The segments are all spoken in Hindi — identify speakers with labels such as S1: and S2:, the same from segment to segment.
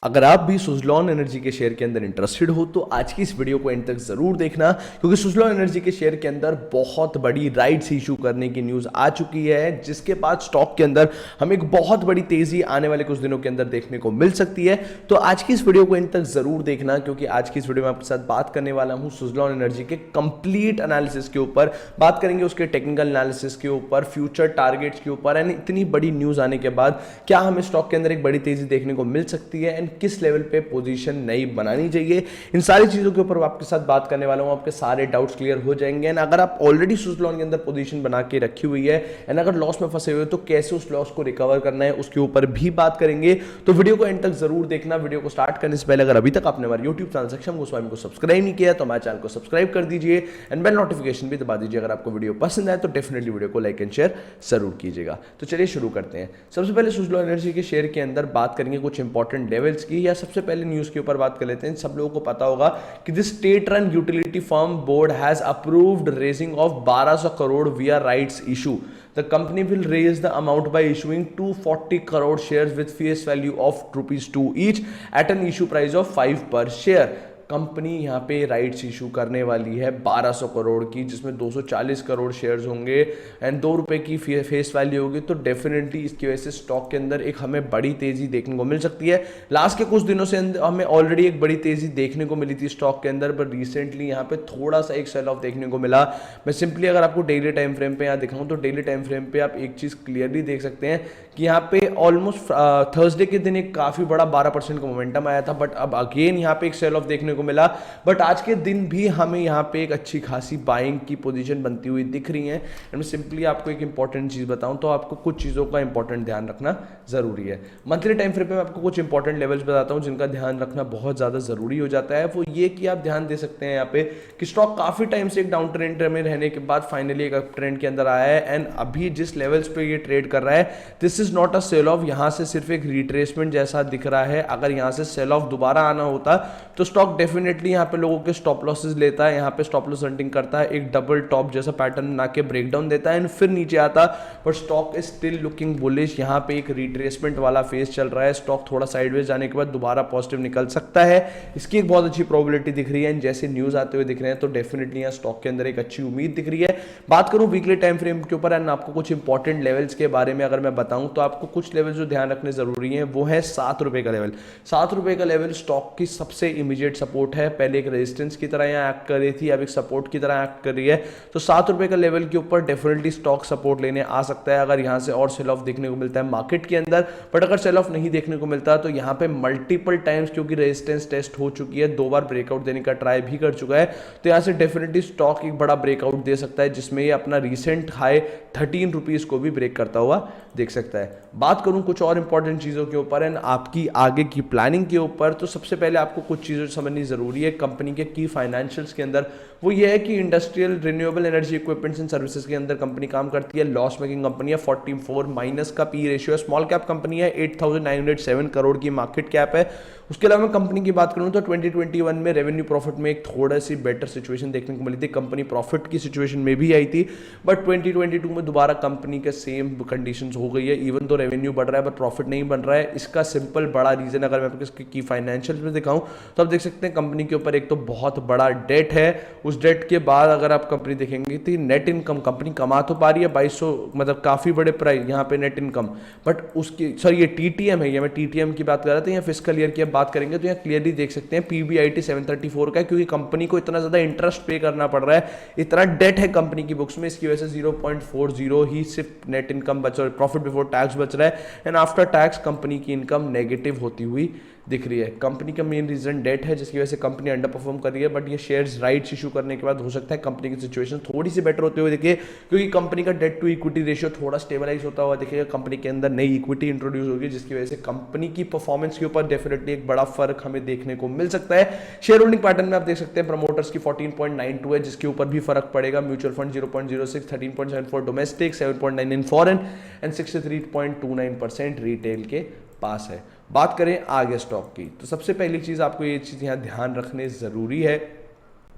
S1: अगर आप भी सुज़लॉन एनर्जी के शेयर के अंदर इंटरेस्टेड हो तो आज की इस वीडियो को एंड तक जरूर देखना, क्योंकि सुज़लॉन एनर्जी के शेयर के अंदर बहुत बड़ी राइट्स इशू करने की न्यूज़ आ चुकी है, जिसके बाद स्टॉक के अंदर हमें एक बहुत बड़ी तेजी आने वाले कुछ दिनों के अंदर देखने को मिल सकती है। तो आज की इस वीडियो को एंड तक जरूर देखना, क्योंकि आज की इस वीडियो में आपके साथ बात करने वाला हूं सुज़लॉन एनर्जी के कंप्लीट एनालिसिस के ऊपर। बात करेंगे उसके टेक्निकल एनालिसिस के ऊपर, फ्यूचर टारगेट्स के ऊपर, एंड इतनी बड़ी न्यूज़ आने के बाद क्या हमें स्टॉक के अंदर एक बड़ी तेजी देखने को मिल सकती है एंड किस लेवल पे पोजीशन नई बनानी चाहिए। इन सारी चीजों के ऊपर आपके साथ बात करने वाला हूं, आपके सारे डाउट्स क्लियर हो जाएंगे। एंड अगर आप ऑलरेडी सुज़लॉन के अंदर पोजीशन बना के रखी हुई है एंड अगर लॉस में फंसे हुए तो कैसे उस लॉस को रिकवर करना है उसके ऊपर भी बात करेंगे। तो वीडियो को एंड तक जरूर देखना। वीडियो को स्टार्ट करने से पहले अगर अभी तक आपने हमारे यूट्यूब चैनल सक्षम गोस्वामी को सब्सक्राइब नहीं किया तो हमारे चैनल को सब्सक्राइब कर दीजिए एंड बेल नोटिफिकेशन भी दबा दीजिए। अगर आपको वीडियो पसंद आए तो डेफिनेटली वीडियो को लाइक एंड शेयर जरूर कीजिएगा। तो चलिए शुरू करते हैं। सबसे पहले सुज़लॉन एनर्जी के शेयर के अंदर बात करेंगे कुछ इंपॉर्टेंट लेवल्स की, या सबसे पहले न्यूज के ऊपर बात कर लेते हैं। सब लोगों को पता होगा कि this state run utility firm board has approved raising of 1200 crore via rights issue. The company will raise the amount by issuing 240 crore shares with face value of ₹2 each at an issue price of 5 per share। Company यहाँ पे राइट्स इशू करने वाली है 1200 करोड़ की, जिसमें 240 करोड़ शेयर्स होंगे एंड ₹2 की फेस वैल्यू होगी। तो डेफिनेटली इसकी वजह से स्टॉक के अंदर एक हमें बड़ी तेजी देखने को मिल सकती है। लास्ट के कुछ दिनों से हमें ऑलरेडी एक बड़ी तेजी देखने को मिली थी स्टॉक के अंदर, पर रिसेंटली यहाँ पे थोड़ा सा एक सेल ऑफ देखने को मिला। मैं सिंपली अगर आपको डेली टाइम फ्रेम पे यहाँ दिखाऊं तो डेली टाइम फ्रेम पे आप एक चीज क्लियरली देख सकते हैं कि यहाँ पे ऑलमोस्ट थर्सडे के दिन एक काफी बड़ा 12% का मोमेंटम आया था, बट अब अगेन यहाँ पे एक सेल ऑफ देखने को मिला। बट आज के दिन भी हमें यहाँ पे एक अच्छी खासी बाइंग की पोजीशन बनती हुई दिख रही है। मैं सिंपली आपको एक इंपॉर्टेंट चीज बताऊं तो आपको कुछ चीजों का इंपॉर्टेंट ध्यान रखना जरूरी है। मंथली टाइम फ्रेम पे मैं आपको कुछ इंपॉर्टेंट लेवल्स बताता हूं जिनका ध्यान रखना बहुत ज्यादा जरूरी हो जाता है। वो ये कि आप ध्यान दे सकते हैं यहाँ पे कि स्टॉक काफी टाइम से एक डाउन ट्रेंड में रहने के बाद फाइनली एक अप ट्रेंड के अंदर आया है एंड अभी जिस लेवल्स पे ये ट्रेड कर रहा है this is not a sell off, यहां से सिर्फ एक रिट्रेसमेंट जैसा दिख रहा है। अगर यहां से सेल ऑफ दोबारा आना होता तो स्टॉक डेफिनेटली यहाँ पे लोगों के स्टॉप लॉसेस लेता है, यहाँ पे स्टॉप लॉस हंटिंग करता है, एक डबल टॉप जैसा पैटर्न बना के ब्रेकडाउन देता है एंड फिर नीचे आता। But stock is still looking bullish. यहाँ पे एक रिट्रेसमेंट वाला फेज चल रहा है। स्टॉक थोड़ा साइडवेज जाने के बाद दोबारा पॉजिटिव निकल सकता है, इसकी एक बहुत अच्छी प्रोबेबिलिटी दिख रही है। जैसे न्यूज आते हुए दिख रहे हैं तो डेफिनेटली यहाँ स्टॉक के अंदर एक अच्छी उम्मीद दिख रही है। बात करूं वीकली टाइम फ्रेम के ऊपर एंड आपको कुछ इंपॉर्टेंट लेवल्स के बारे में अगर मैं बताऊं तो आपको कुछ लेवल जो ध्यान रखने जरूरी है वो है ₹7 का लेवल। ₹7 का लेवल स्टॉक की सबसे इमीडिएट सपोर्ट है। पहले एक रेजिस्टेंस की तरह यहाँ एक्ट कर रही थी, अब एक सपोर्ट की तरह एक्ट कर रही है। तो ₹7 का लेवल के ऊपर डेफिनेटली स्टॉक सपोर्ट लेने आ सकता है अगर यहाँ से और सेल ऑफ देखने को मिलता है मार्केट के अंदर। बट अगर सेल ऑफ नहीं देखने को मिलता तो यहाँ पे मल्टीपल टाइम्स क्योंकि रेजिस्टेंस टेस्ट हो चुकी है, 2 बार ब्रेकआउट देने का ट्राई भी कर चुका है, तो यहाँ से डेफिनेटली स्टॉक एक बड़ा ब्रेकआउट दे सकता है जिसमें ये अपना रिसेंट हाई ₹13 को भी ब्रेक करता हुआ देख सकता है। बात करूं कुछ और इंपॉर्टेंट चीजों के ऊपर एंड आपकी आगे की प्लानिंग के ऊपर, तो सबसे पहले आपको कुछ चीजें समझनी जरूरी है कंपनी के की फाइनेंशियल्स के अंदर। वो ये है कि industrial renewable energy equipments and services के अंदर कंपनी काम करती है। लॉस मेकिंग कंपनी है, 44 माइनस का पी रेशियो है। स्मॉल कैप कंपनी है, 8,907 करोड़ की मार्केट कैप है। उसके अलावा कंपनी की बात करूं तो 2021 में रेवेन्यू प्रॉफिट में एक थोड़ा सी बेटर सिचुएशन देखने को मिली थी। कंपनी प्रॉफिट की सिचुएशन में भी आई थी, बट 2022 में दोबारा कंपनी के सेम कंडीशंस हो गई है। इवन तो रेवेन्यू बढ़ रहा है बट प्रॉफिट नहीं बन रहा है। इसका सिंपल बड़ा रीजन अगर मैं आपको की फाइनेंशियल में दिखाऊं तो आप देख सकते हैं कंपनी के ऊपर एक तो बहुत बड़ा डेट है। उस डेट के बाद अगर आप कंपनी देखेंगे तो नेट इनकम कंपनी कमा तो पा रही है 2200, मतलब काफी बड़े प्राइस यहाँ पे नेट इनकम, बट उसकी सॉरी ये टीटीएम है, ये मैं टीटीएम की बात कर रहा था। यहाँ फिस्कल ईयर की बात करेंगे तो यहाँ क्लियरली देख सकते हैं पीबीआईटी 734 का है, क्योंकि कंपनी को इतना ज्यादा इंटरेस्ट पे करना पड़ रहा है, इतना डेट है कंपनी की बुक्स में, इसकी वजह से 0.40 ही सिर्फ नेट इनकम बच रहा है, प्रॉफिट बिफोर टैक्स बच रहा है एंड आफ्टर टैक्स कंपनी की इनकम नेगेटिव होती हुई दिख रही है। कंपनी का मेन रीजन डेट है जिसकी वजह से कंपनी अंडर परफॉर्म कर रही है, बट ये शेयर्स राइट्स इशू करने के बाद हो सकता है कंपनी की सिचुएशन थोड़ी सी बेटर होते हुए दिखे, क्योंकि कंपनी का डेट टू इक्विटी रेशियो थोड़ा स्टेबलाइज होता हुआ दिखेगा। कंपनी के अंदर नई इक्विटी इंट्रोड्यूस होगी जिसकी वजह से कंपनी की परफॉर्मेंस के ऊपर डेफिनेटली एक बड़ा फर्क हमें देखने को मिल सकता है। शेयर होल्डिंग पैटर्न में आप देख सकते हैं प्रमोटर्स की 14.92 है जिसके ऊपर भी फर्क पड़ेगा। Mutual fund 0.06, 13.74 domestic, 7.99 foreign and 63.29% retail के पास है। बात करें आगे स्टॉक की, तो सबसे पहली चीज आपको ये चीज यहां ध्यान रखने जरूरी है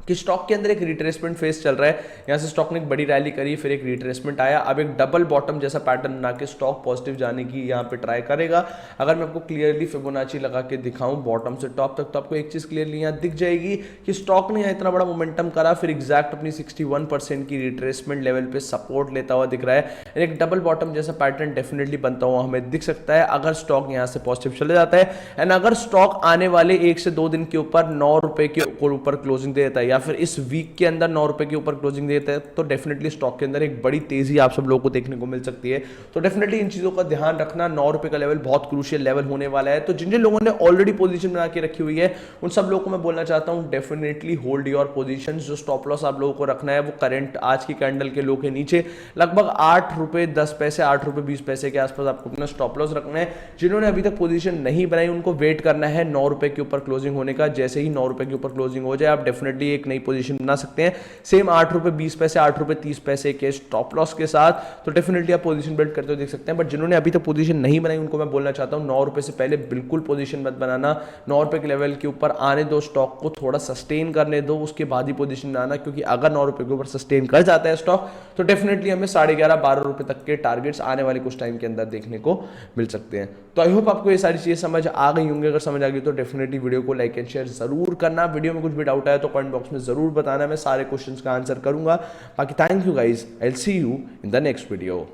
S1: कि स्टॉक के अंदर एक रिट्रेसमेंट फेज चल रहा है। यहाँ से स्टॉक ने एक बड़ी रैली करी, फिर एक रिट्रेसमेंट आया, अब एक डबल बॉटम जैसा पैटर्न बना के स्टॉक पॉजिटिव जाने की यहाँ पे ट्राई करेगा। अगर मैं आपको क्लियरली फिबोनाची लगा के दिखाऊं बॉटम से टॉप तक, तो आपको एक चीज क्लियरली यहाँ दिख जाएगी कि स्टॉक ने यहाँ इतना बड़ा मोमेंटम करा, फिर एग्जैक्ट अपनी 61% की रिट्रेसमेंट लेवल पे सपोर्ट लेता हुआ दिख रहा है। एक डबल बॉटम जैसा पैटर्न डेफिनेटली बनता हुआ हमें दिख सकता है अगर स्टॉक यहाँ से पॉजिटिव चले जाता है। एंड अगर स्टॉक आने वाले 1 से 2 दिन के ऊपर 9 रुपए के ऊपर क्लोजिंग दे देता है या फिर इस वीक के अंदर 9 रुपए के ऊपर क्लोजिंग देता है, तो डेफिनेटली स्टॉक के अंदर एक बड़ी तेजी आप सब लोगों को देखने को मिल सकती है। तो डेफिनेटली इन चीजों का ध्यान रखना, 9 रुपए का लेवल बहुत क्रूशियल लेवल होने वाला है। तो जिन जिन लोगों ने ऑलरेडी पोजीशन बना के रखी हुई है उन सब लोगों को मैं बोलना चाहता हूं डेफिनेटली होल्ड योर पोजीशन। जो स्टॉप लॉस आप लोगों को रखना है वो करंट आज की कैंडल के लो के नीचे लगभग 8 रुपए 10 पैसे 8 रुपए 20 पैसे के आसपास आपको अपना स्टॉप लॉस रखना है। जिन्होंने अभी तक पोजीशन नहीं बनाई उनको वेट करना है 9 रुपए के ऊपर क्लोजिंग होने का। जैसे ही 9 रुपए के ऊपर क्लोजिंग हो जाए आप डेफिनेटली एक नई पोजीशन बना सकते हैं सेम 8 रुपए 20 पैसे 8 रुपए 30 पैसे के स्टॉप लॉस के साथ। तो डेफिनेटली आप पोजीशन बिल्ड करते हुए देख सकते हैं। बट जिन्होंने अभी तक पोजीशन नहीं बनाई उनको मैं बोलना चाहता हूं 9 रुपए से पहले बिल्कुल पोजीशन मत बनाना। 9 रुपए के लेवल के ऊपर आने दो, स्टॉक को थोड़ा सस्टेन करने दो, उसके बाद ही पोजीशन बनाना। क्योंकि अगर 9 रुपए के ऊपर सस्टेन कर जाता है स्टॉक तो डेफिनेटली हमें 11.5 12 रुपए तक के टारगेट्स आने वाले कुछ टाइम के अंदर देखने को मिल सकते हैं। तो आई होप आपको ये सारी चीजें समझ आ गई होंगी। अगर समझ आ गई तो डेफिनेटली वीडियो को लाइक एंड शेयर जरूर करना। वीडियो में कुछ भी डाउट आया तो कमेंट बॉक्स में जरूर बताना, मैं सारे क्वेश्चंस का आंसर करूंगा। बाकी thank you guys, I will see you in the next video.